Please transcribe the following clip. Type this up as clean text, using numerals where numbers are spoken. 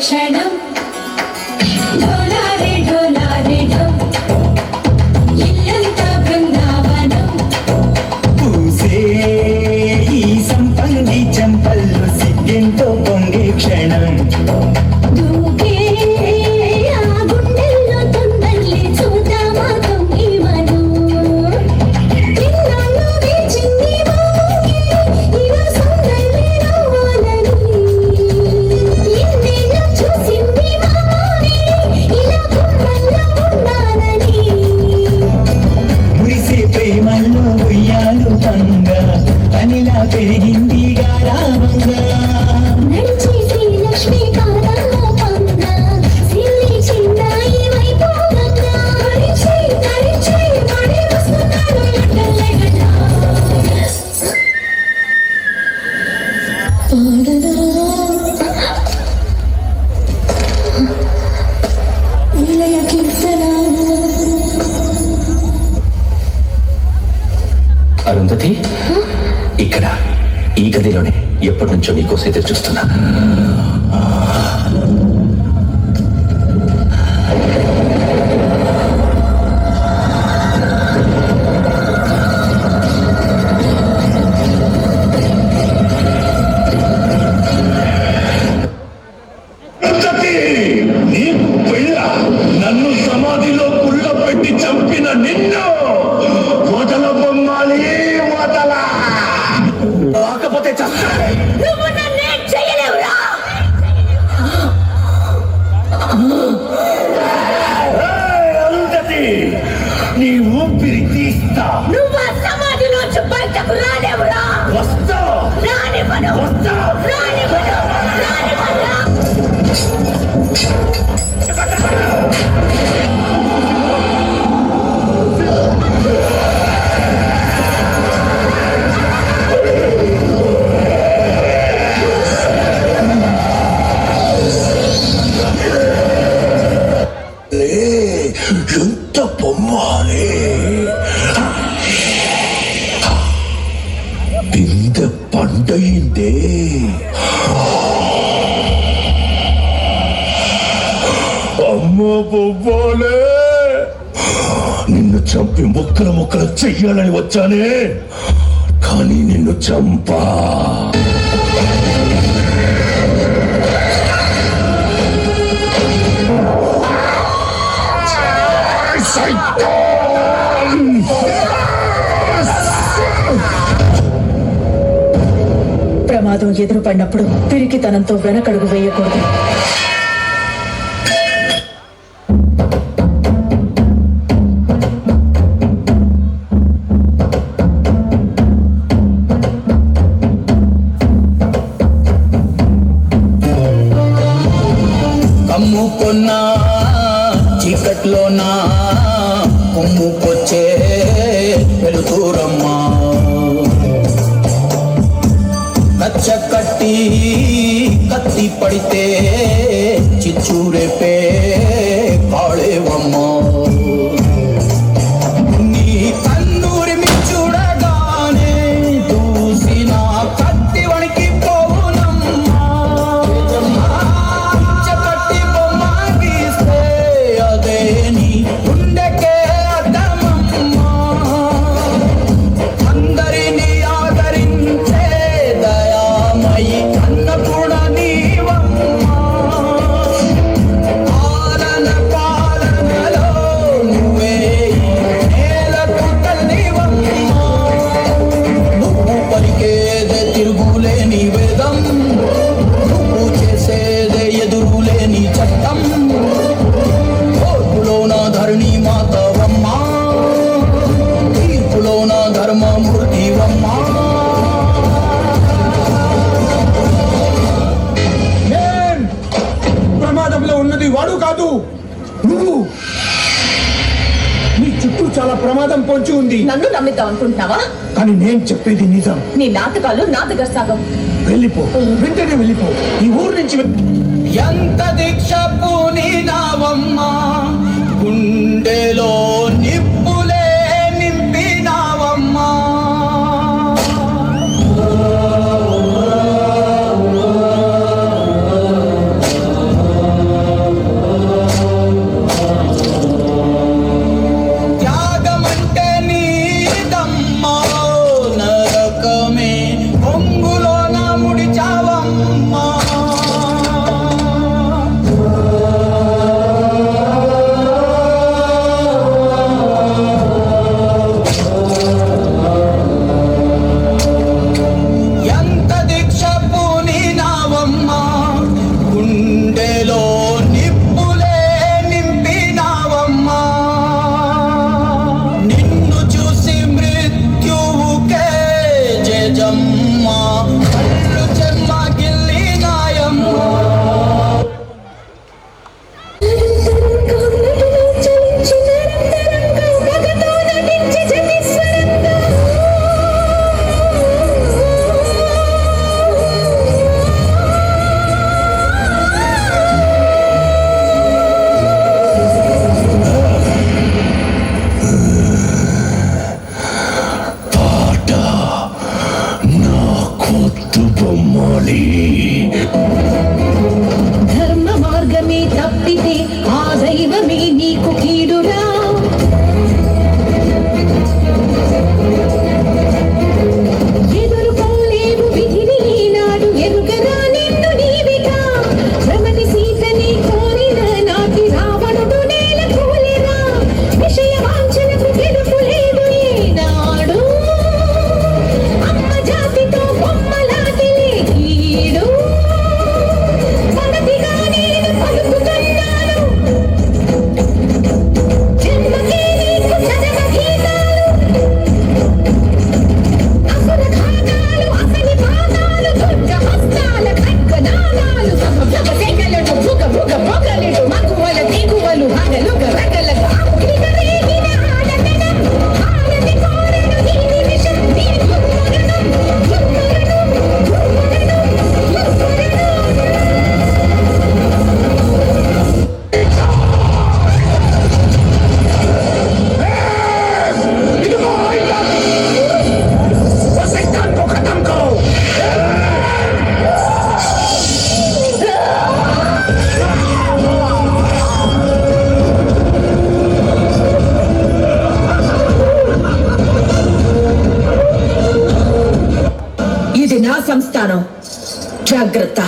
క్షణం ఢోలారే ఢోలారే ఢో ఇల్లంతా బృందావనం పూసే ఈ సంపంగి చంపల్లో సిగ్గెంతో పొంగే క్షణం దూకే ఆ గుండెల్లో తొందరలే చూద్దామా తొంగి మనం ఇన్నాళ్ళు వేచింది మామూలు ఇలా సందర్లే రావాలని ఇన్నేళ్ళు చూసింది మామూలు ఇలా గుండెల్లో ఉండాలని మురిసే ప్రేమల్లో ఉయ్యాలు పంగా అనిలా పెరిగింది గారావంగా నడిచి శ్రీలక్ష్మి కాదంలో పంగ సిల్లి చిన్నాయి వైపోగంగా నడిచి మడి వస్తున్నాడు లెక్కలెగట పాడదా నిలయ కీర్తన అరుంధతి ఇక్కడ ఈ గదిలోనే ఎప్పటి నుంచో నీకోసం ఎదురు చూస్తున్నా. నీకు పెళ్ళ నన్ను సమాధిలో కుళ్ళ పెట్టి చంపిన నిన్ను వదల బొమ్మాలి వదల కాకపోతే నువ్వు నన్నేం చేయలేవురా అరుంధతి నీ ఊపిరి తీస్తా నువ్వు ఆ సమాధిలోంచి బయటకు రాలేవురా వస్తా రానివ్వను వస్తా రానివ్వను రానివ్వను ఎంత బొమ్మాలి పింద పండయిందే అమ్మ బొమ్మాలే నిన్ను చంపి ముక్కలు ముక్కలు చెయ్యాలని వచ్చానే కానీ నిన్ను చంపా ప్రమాదం ఎదురుపడినప్పుడు పిరికితనంతో వెనకడుగు వేయకూడదు. కమ్ముకున్నా చీకట్లోనా కొమ్ముకొచ్చే వెలుతురమ్మా కచ్చ కట్టి కత్తి పడితే చిచ్చూరేపే కాళేవమ్మా నీ కన్నూరి చూడగానే దూసిన కత్తి వణికి పోవునమ్మా కట్టి బొమ్మ గీస్తే అదే నీ గుండెకే అర్థమమ్మా అందరినీ ఆదరించే దయామయి అన్న కూడా నీవమ్మా పాలన పాలనలో నువ్వే నేలకు తల్లివమ్మా నువ్వు పలికేదే తిరుగులేని వేదం నువ్వు చేసేదే ఎదురులేని చట్టం ఓర్పులోన ధరణి మాతవమ్మా తీర్పులోన ధర్మమూర్తివమ్మా ప్రమాదంలో ఉన్నది వాడు కాదు నువ్వు నీ చుట్టూ చాలా ప్రమాదం పొంచి ఉంది నన్ను నమ్మిద్దాం అనుకుంటున్నావా? కానీ నేను చెప్పేది నిజం నీ నాటకాలు నాటక సాగం. వెళ్ళిపో వెంటనే వెళ్ళిపో ఈ ఊరు నుంచి ఎంత దీక్ష పూనినావమ్మా గుండెలో నిప్పులే నింపినావమ్మా వద్దు బొమ్మాలి. ధర్మ మార్గమే తప్పితే ఆ దైవమే నీకు కీడురా. ఎదుర్కోలేవు విధిని ఈనాడు ఎరుగరా నిన్ను నీవిగా. రమణి సీతని కోరిన నాటి రావణుడు నేల కూలిరా. విషయ వాంఛనకు గెలుపు లేదు ఈనాడు. అమ్మ జాతితో బొమ్మలాటిలే కీడు. పడతిగా నేను పలుకుతున్నాను. జన్మకే నీకు చరమ గీతాలు. అసుర ఖాతాలు అసలి పాదాలు. దుర్గ హస్తాల ఖడ్గనాదాలు. జపశేఖలుడు భుగ భుగ భొగలుడు. మగువల దిగువలు హగలుగ రగలగ. అగ్నిగ రేగిన ఆడతనం. హారతి కోరెను ఈ నిమిషం. నీ దుర్మరణం దుర్మరణం దుర్మరణం దుర్మరణం. ఇది నా సంస్థానం. జాగ్రత్త.